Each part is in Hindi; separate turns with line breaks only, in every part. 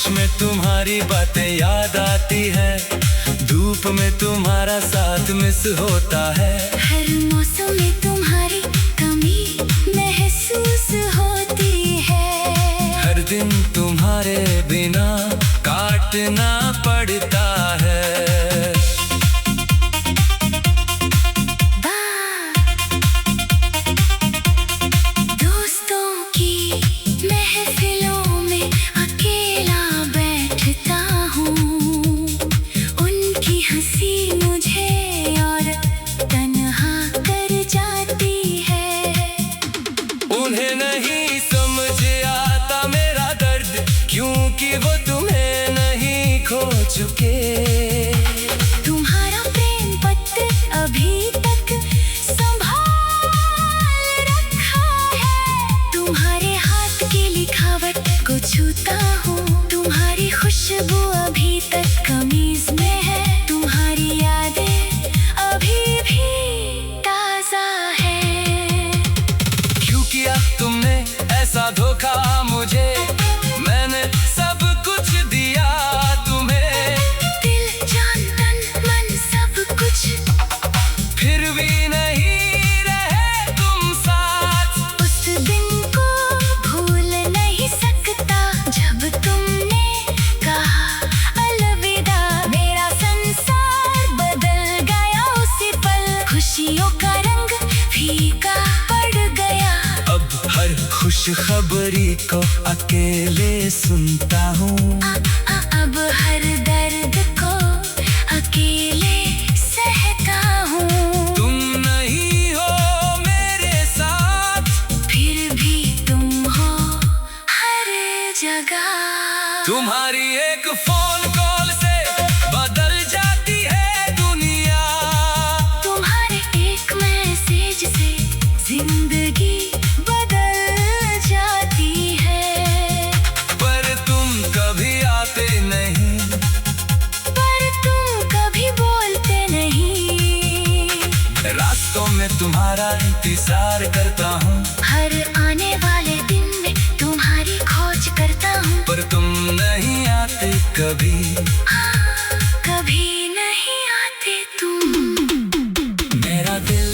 बारिश में तुम्हारी बातें याद आती है, धूप में तुम्हारा साथ मिस होता है।
हर मौसम में तुम्हारी कमी महसूस होती है।
हर दिन तुम्हारे बिना काटना पड़ता है।
दोस्तों की महफिलों में अकेला बैठता हूँ, उनकी हंसी मुझे और तन्हा कर जाती है।
उन्हें नहीं समझ आता मेरा दर्द, क्योंकि वो तुम्हें नहीं खो चुके।
तुम्हारा प्रेम पत्र अभी तक संभाल रखा है। तुम्हारे हाथ की लिखावट को छूता हूँ, तुम्हारी खुशबू अभी तक कमीज में है। तुम्हारी यादें अभी भी ताजा है।
क्यों किया तुमने ऐसा धोखा मुझे, मैंने सब कुछ दिया तुम्हें।
दिल जान तन मन सब कुछ,
फिर भी नहीं रहे तुम साथ।
उस दिन को भूल नहीं सकता जब तुमने कहा अलविदा। मेरा संसार बदल गया उसी पल, खुशियों का रंग फीका पड़ गया।
अब हर खुशखबरी को अकेले सुनता हूँ।
अब हर दर्द को अकेले सहता हूँ।
तुम नहीं हो मेरे साथ,
फिर भी तुम हो हर जगह।
तुम्हारी एक फोन कॉल से बदल जाती है दुनिया।
तुम्हारे एक मैसेज से जिंदगी बदल जाती है।
पर तुम कभी आते नहीं,
पर तुम कभी बोलते नहीं।
रास्तों में तुम्हारा इंतजार करता हूँ,
हर आने वाले दिन में तुम्हारी खोज करता हूँ।
पर तुम नहीं आते कभी।
हाँ, कभी नहीं आते तुम।
मेरा दिल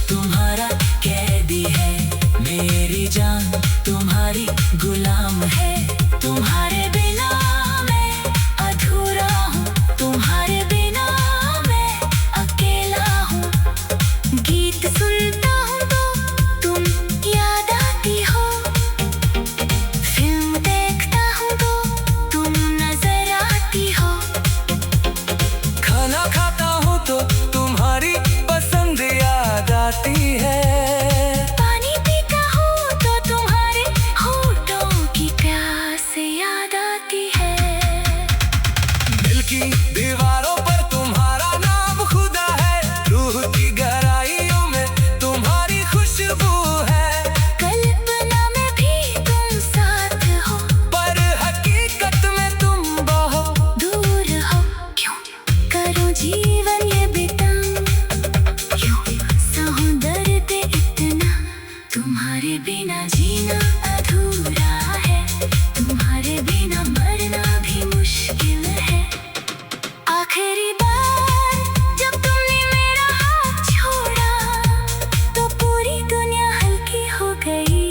तुम्हारा कैदी है, मेरी जान तुम्हारी गुलाम है। तुम्हारे बिना मैं अधूरा हूँ, तुम्हारे बिना मैं अकेला हूँ। गीत सुनता हूँ तो तुम याद आती हो, फिल्म देखता हूँ तो तुम नजर आती हो। खाना खाता हूँ तो तुम्हारी पसंद याद आती है।
पानी पीता हूँ तो तुम्हारे होठों की प्यास याद आती है।
दिल की दीवारों पर तुम्हारा नाम खुदा है, रूह की गहराइयों में तुम्हारी खुशबू है।
कल्पना में भी तुम साथ हो,
पर हकीकत में तुम बहुत
दूर हो। क्यों करूं जीवन ये बिताऊं, क्यों सहूं दर्द इतना। तुम्हारे बिना जीना अधूरा है, तुम्हारे बिना मरना भी मुश्किल है। आखिरी बार जब तुमने मेरा हाथ छोड़ा तो पूरी दुनिया हल्की हो गई।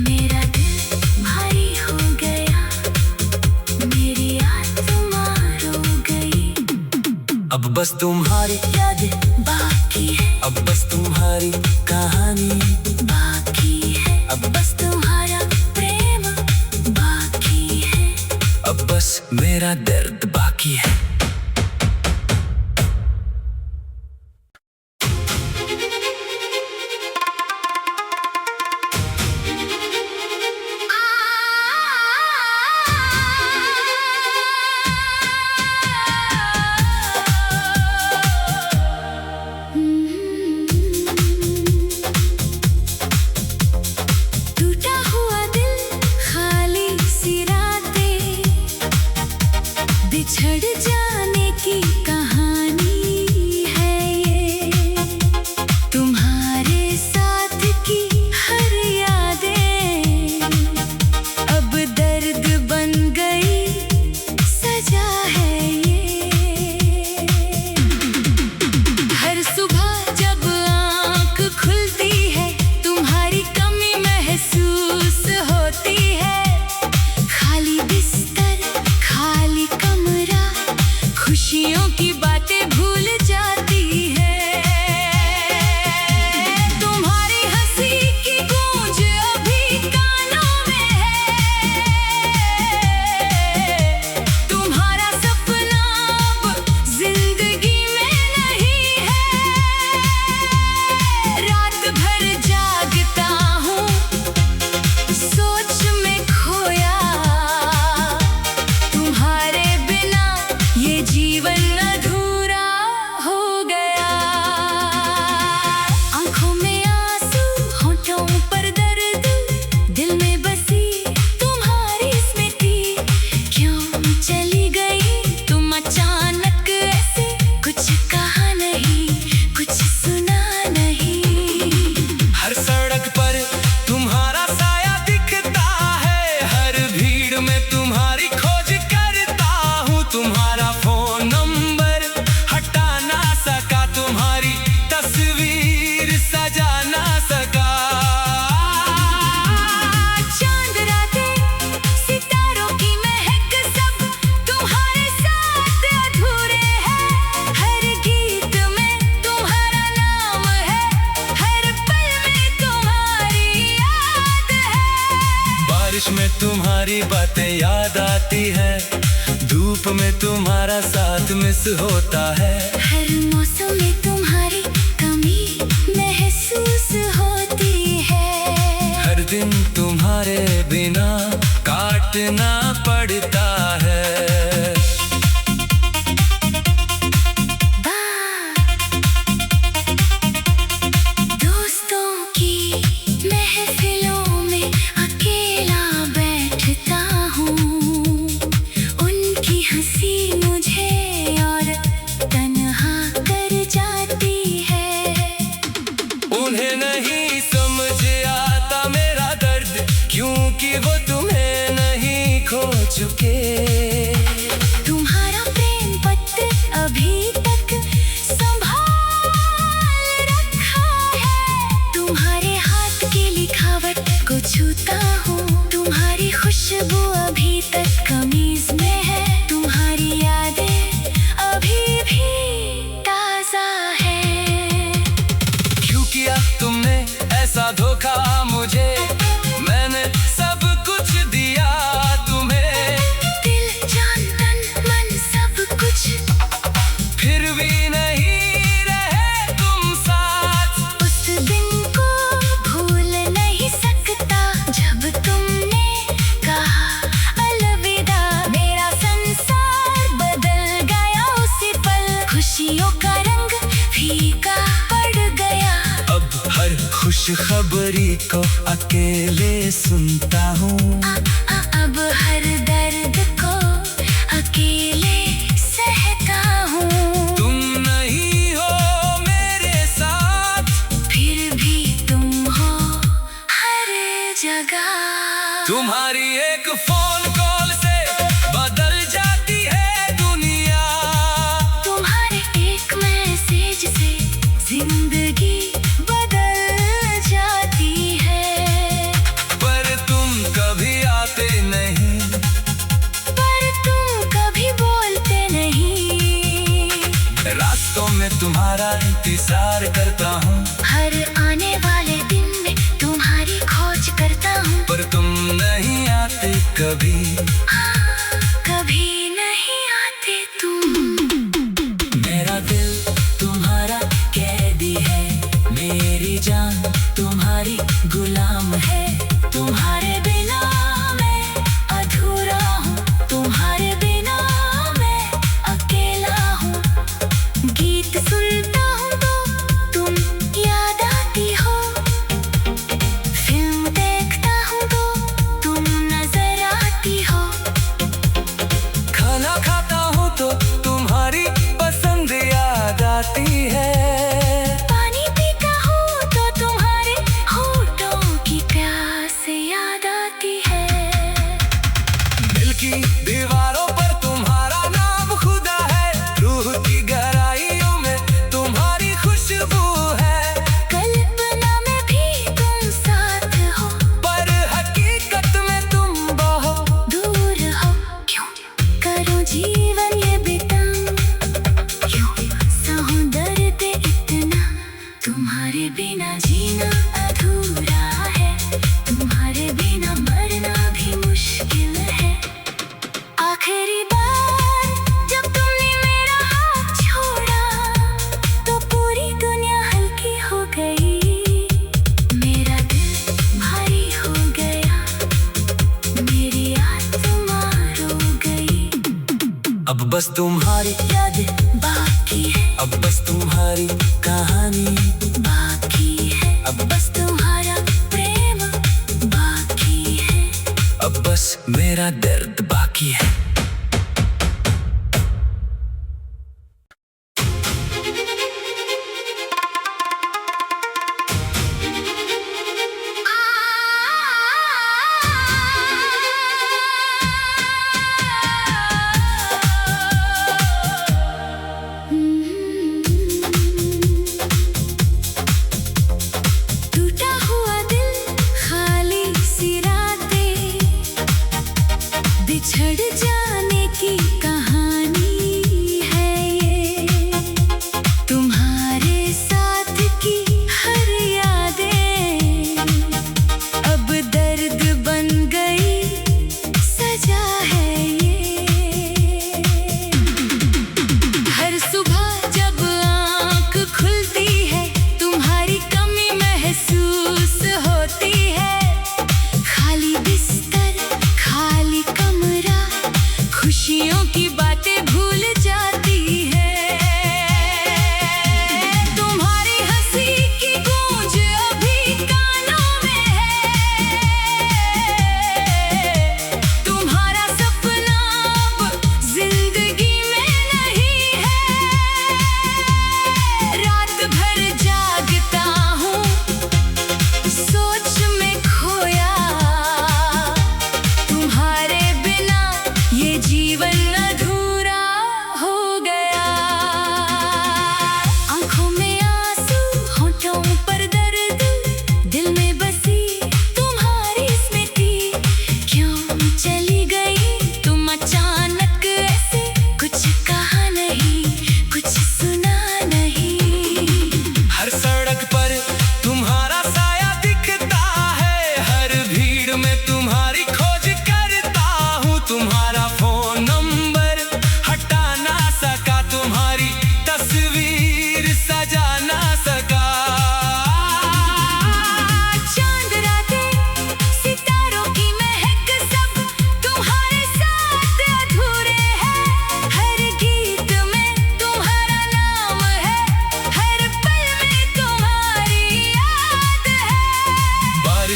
मेरा दिल भारी हो गया, मेरी आत्मा रो गई।
अब बस तुम्हारी
याद बाकी है,
अब बस तुम्हारी कहानी
बाकी है। अब बस तुम्हारा प्रेम बाकी है।
अब बस मेरा दर्द बाकी है।
टूटा हुआ दिल, खाली सी रातें,
बारिश में तुम्हारी बातें याद आती है, धूप में तुम्हारा साथ मिस होता है।
हर मौसम में तुम्हारी कमी महसूस होती है।
हर दिन तुम्हारे बिना काटना पड़ता है।
दोस्तों की महफिलों में अकेला बैठता हूँ, उनकी हंसी मुझे और तन्हा कर जाती है।
उन्हें नहीं समझ आता मेरा दर्द, क्योंकि वो तुम्हें नहीं खो चुके।
तुम्हारा प्रेम पत्र अभी तक संभाल रखा है। तुम्हारे हाथ की लिखावट को छूता हूँ, तुम्हारी खुशबू अभी तक कमीज में है। तुम्हारी यादें अभी भी ताजा है।
क्यों किया तुमने ऐसा धोखा मुझे, मैंने सब कुछ दिया तुम्हें।
दिल जान तन मन सब कुछ,
फिर भी नहीं रहे तुम साथ।
उस दिन को भूल नहीं सकता जब तुमने कहा अलविदा। मेरा संसार बदल गया उसी पल, खुशियों का रंग फीका पड़ गया।
अब हर खुश खबरी को अकेले सुनता हूँ।
अब हर दर्द को अकेले सहता हूँ।
तुम नहीं हो मेरे साथ,
फिर भी तुम हो हर जगह।
तुम्हारी एक फोन कॉल से बदल जाती है दुनिया।
तुम्हारे एक मैसेज से जिंदगी बदल जाती है।
पर तुम कभी आते नहीं,
पर तुम कभी बोलते नहीं।
रास्तों में तुम्हारा इंतजार करता हूँ,
हर आने वाले दिन में तुम्हारी खोज करता हूँ।
पर तुम नहीं आते कभी।
कभी नहीं आते तुम।
मेरा दिल तुम्हारा कैदी है, मेरी जान तुम्हारी गुलाम है। तुम्हारे बिना मैं अधूरा हूँ, तुम्हारे बिना मैं अकेला हूँ। गीत सुनता हूँ तो तुम याद आती हो, फिल्म देखता हूँ तो तुम नजर आती हो। खाना खाता हूँ तो तुम्हारी पसंद याद आती है।
पानी पीता हूँ तो तुम्हारे होठों की प्यास याद आती है।
दिल की दीवारों पर तुम्हारा नाम खुदा है, रूह की गहराइयों में तुम्हारी खुशबू है।
कल्पना में भी तुम साथ हो,
पर हकीकत में तुम बहुत
दूर हो। क्यों करूं जीवन ये बेतां, क्यों सहूं दर्द इतना। तुम्हारे बिना जीना अधूरा है, तुम्हारे बिना मरना भी मुश्किल है। आखिरी बार जब तुमने मेरा हाथ छोड़ा तो पूरी दुनिया हल्की हो गई। मेरा दिल भारी हो गया, मेरी आत्मा रो गई।
अब बस तुम्हारी
याद बाकी है,
अब बस तुम्हारी कहानी
बाकी है। अब बस तुम्हारा प्रेम बाकी है।
अब बस मेरा दर्द बाकी है।
टूटा हुआ दिल, खाली सी रातें,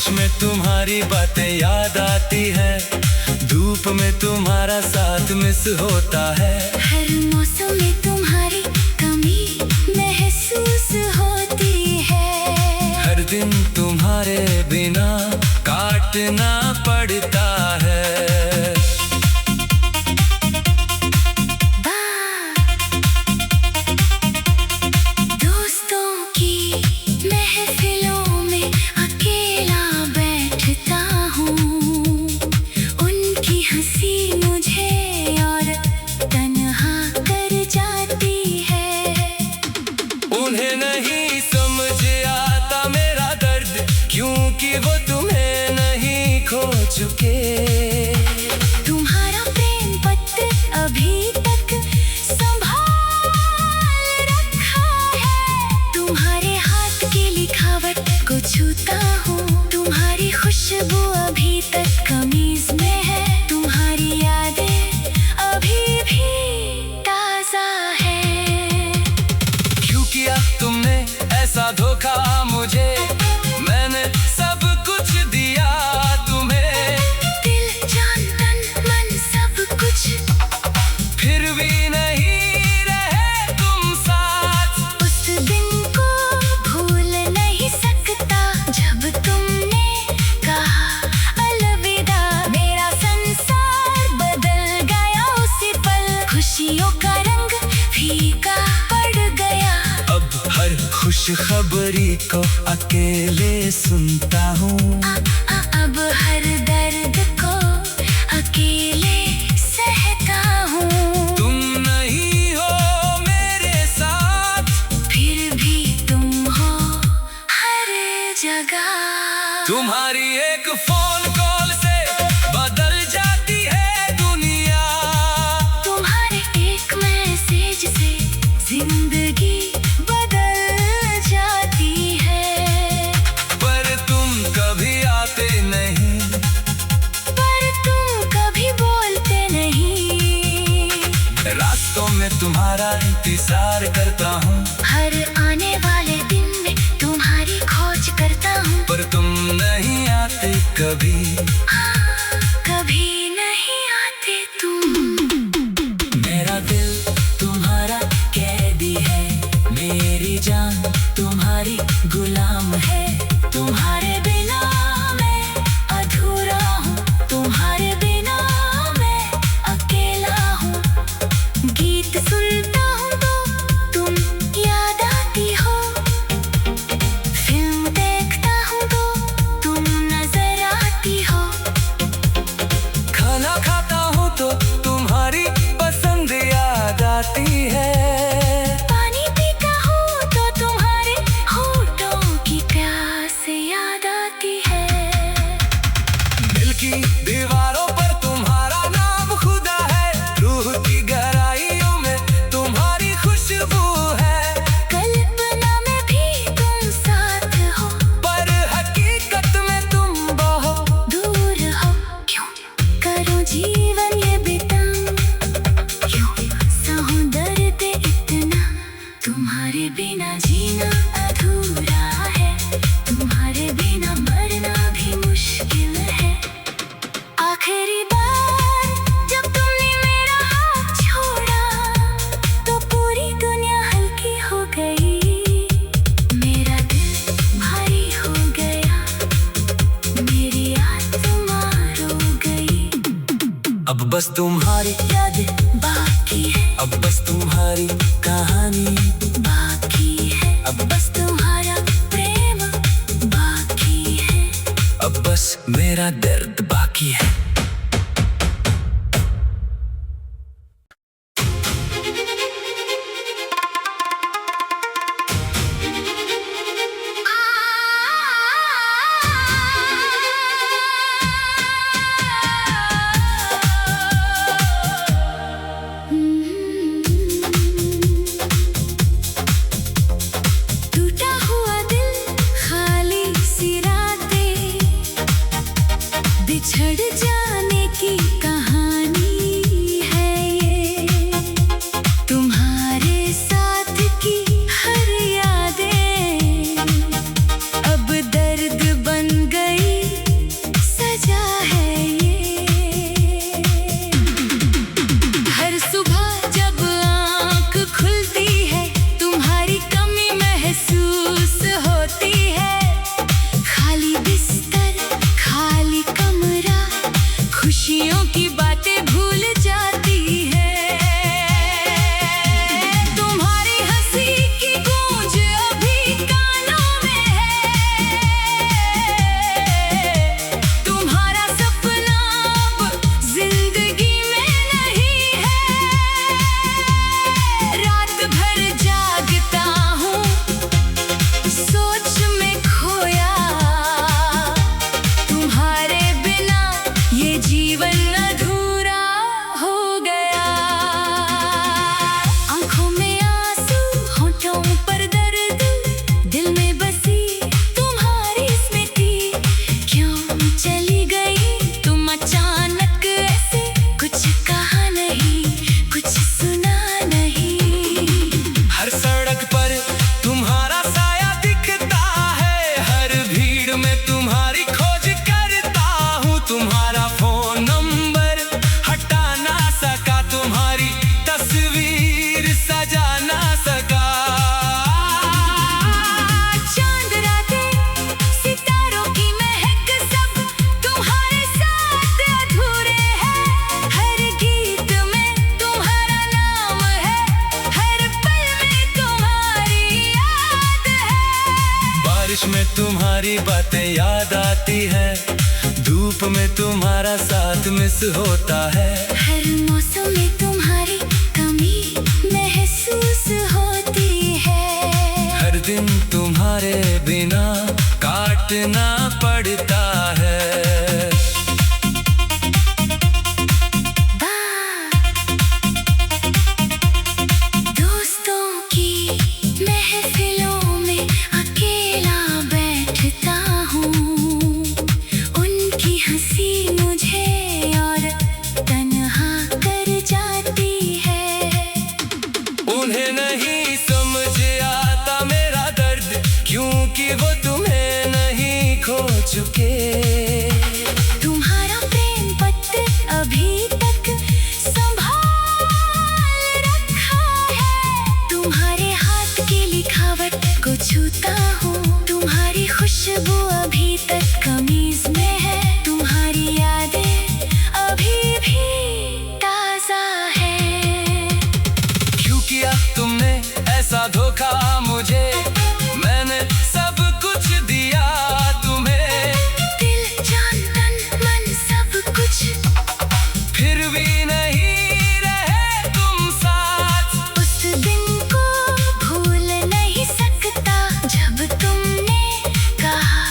बारिश में तुम्हारी बातें याद आती है, धूप में तुम्हारा साथ मिस होता है।
हर मौसम में तुम्हारी कमी महसूस होती है।
हर दिन तुम्हारे बिना काटना पड़ता है।
दोस्तों की महफिलों में अकेला बैठता हूँ, उनकी हंसी मुझे और तन्हा कर जाती है।
उन्हें नहीं समझ आता मेरा दर्द, क्योंकि वो तुम्हें नहीं खो चुके।
तुम्हारा प्रेम पत्र अभी तक संभाल रखा है। तुम्हारे हाथ की लिखावट को छूता हूँ, तुम्हारी खुशबू अभी तक कमीज में है। तुम्हारी यादें अभी भी ताजा है।
क्यों किया तुमने ऐसा धोखा मुझे, मैंने सब कुछ दिया तुम्हें।
दिल जान तन मन सब कुछ,
फिर भी नहीं रहे तुम साथ।
उस दिन को भूल नहीं सकता जब तुमने कहा अलविदा। मेरा संसार बदल गया उसी पल, खुशियों का रंग फीका पड़ गया।
अब हर खुश खबरी को अकेले सुनता हूँ।
अब हर दर्द को अकेले सहता हूँ।
तुम नहीं हो मेरे साथ,
फिर भी तुम हो हर जगह।
तुम्हारी एक फोन कॉल से बदल जाती है दुनिया।
तुम्हारे एक मैसेज से जिंदगी बदल जाती है।
पर तुम कभी आते नहीं,
पर तुम कभी बोलते नहीं।
रास्तों में तुम्हारा इंतजार करता हूँ,
हर आने वाले दिन में तुम्हारी खोज करता हूँ।
पर तुम नहीं आते कभी।
कभी नहीं आते तुम।
मेरा दिल तुम्हारा कैदी है, मेरी जान तुम्हारी गुलाम है। तुम्हारे बिना मैं अधूरा हूँ, तुम्हारे बिना मैं अकेला हूँ। गीत सुनता हूँ तो तुम याद आती हो, फिल्म देखता हूँ तो तुम नजर आती हो। खाना खाता हूँ तो तुम्हारी पसंद याद आती है।
पानी पीता हूँ तो तुम्हारे होठों की प्यास याद आती है।
दिल की दीवारों पर तुम्हारा नाम खुदा है, रूह की गहराइयों में तुम्हारी खुशबू है।
कल्पना में भी तुम साथ हो,
पर हकीकत में तुम बहुत
दूर हो। क्यों करूं जीवन ये बिताऊं, क्यों सहूं दर्द इतना। तुम्हारे बिना जीना अधूरा है, तुम्हारे बिना मरना भी मुश्किल है। आखिरी बार जब तुमने मेरा हाथ छोड़ा तो पूरी दुनिया हल्की हो गई। मेरा दिल भारी हो गया, मेरी आत्मा रो गई।
अब बस तुम्हारी
याद बाकी है,
अब बस तुम्हारी कहानी,
बाकी है। अब बस तुम्हारा प्रेम बाकी है।
अब बस मेरा दर्द बाकी है।
टूटा हुआ दिल, खाली सी रातें, बिछड़ जा
तुम्हारी बातें याद आती है, धूप में तुम्हारा साथ मिस होता है।
हर मौसम में तुम्हारी कमी महसूस होती है।
हर दिन तुम्हारे बिना काटना पड़ता है।
दोस्तों की महफिलों में अकेला बैठता हूँ, उनकी हंसी मुझे और तन्हा कर जाती है।
उन्हें नहीं समझ आता मेरा दर्द, क्योंकि वो तुम्हें नहीं खो चुके।
तुम्हारा प्रेम पत्र अभी तक संभाल रखा है। तुम्हारे हाथ की लिखावट को छूता हूँ, तुम्हारी खुशबू अभी तक कमीज में है। तुम्हारी यादें अभी भी ताजा है।
क्यों किया तुमने ऐसा धोखा मुझे, मैंने सब कुछ दिया तुम्हें।
दिल जान तन मन सब कुछ,
फिर भी नहीं रहे तुम साथ।
उस दिन को भूल नहीं सकता जब तुमने कहा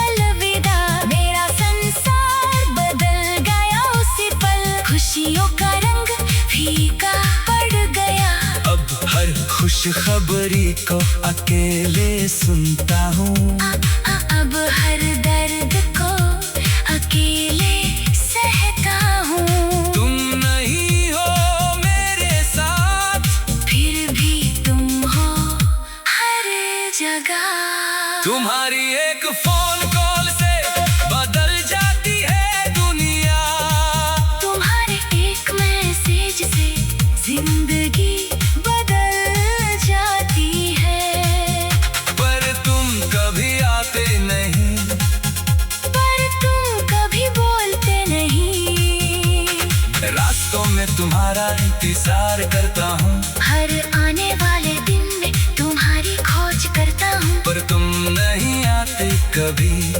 अलविदा। मेरा संसार बदल गया उसी पल, खुशियों का रंग फीका पड़ गया।
अब हर खुश खबरी को अकेले सुनता हूँ।
अब हर दर्द को अकेले सहता हूँ।
तुम नहीं हो मेरे साथ,
फिर भी तुम हो हर जगह।
तुम्हारी एक फोन कॉल से बदल जाती है दुनिया।
तुम्हारे एक मैसेज से जिंदगी बदल जाती है।
पर तुम कभी आते नहीं,
पर तुम कभी बोलते नहीं।
रास्तों में तुम्हारा इंतजार करता हूँ,
हर आने वाले दिन में तुम्हारी खोज करता हूँ।
पर तुम नहीं आते कभी।